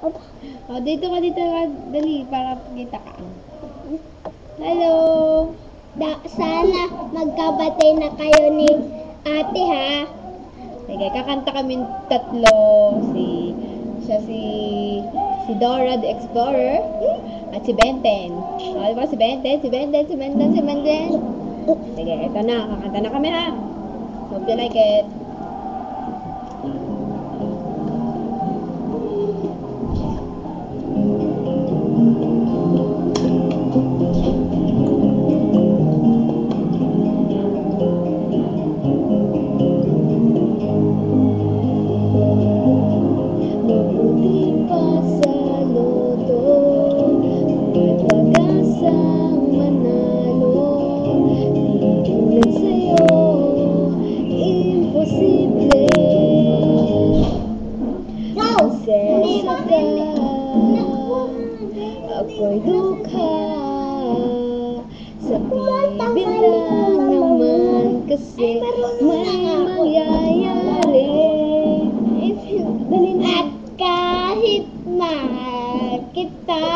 O, dito ka, dali, para kita ka. Hello! Sana magkabatay na kayo ni ate, ha? Sige, kakanta kami tatlo. Si Dora the Explorer at si Benten. O, diba si Benten? Sige, eto na. Kakanta na kami, ha? Hope you like it. Mabuti pa sa loto, may pag-asang manalo. Di tulad sa'yo, imposible. Pasensya ka, ako'y dukha. Sa bibilang naman kasi may mangyayari. Dali na. At kahit mahal kita,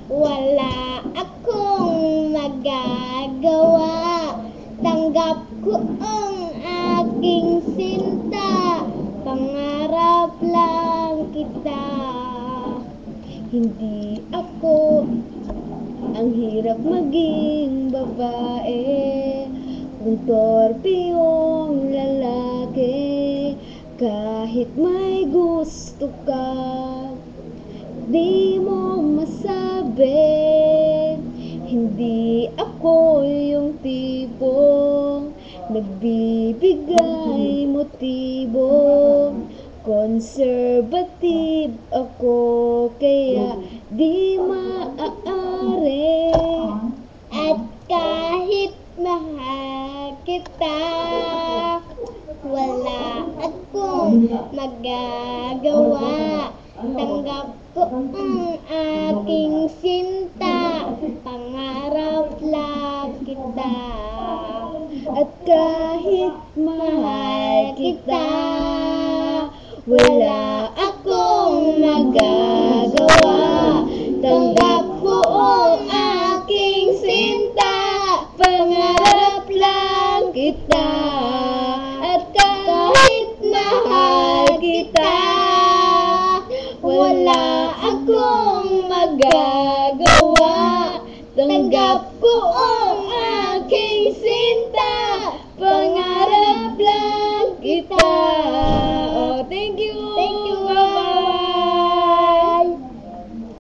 wala akong magagawa. Tanggap ko ang aking sinta, pangarap lang kita. Hindi ako ang hirap maging babae, kung torpe yung lalaki. Kahit may gusto ka, di mo masabi. Hindi ako yung tipong nagbibigay motibo. Conservative ako, kaya di maaari. At kahit mahal kita, wala akong magagawa. Tanggap ko ang aking sinta, pangarap lang kita. At kahit mahal kita, wala akong magagawa. Tanggap ko ang aking sinta, pangarap lang kita. At kahit mahal kita, wala akong magagawa. Tanggap ko ang aking sinta, pangarap lang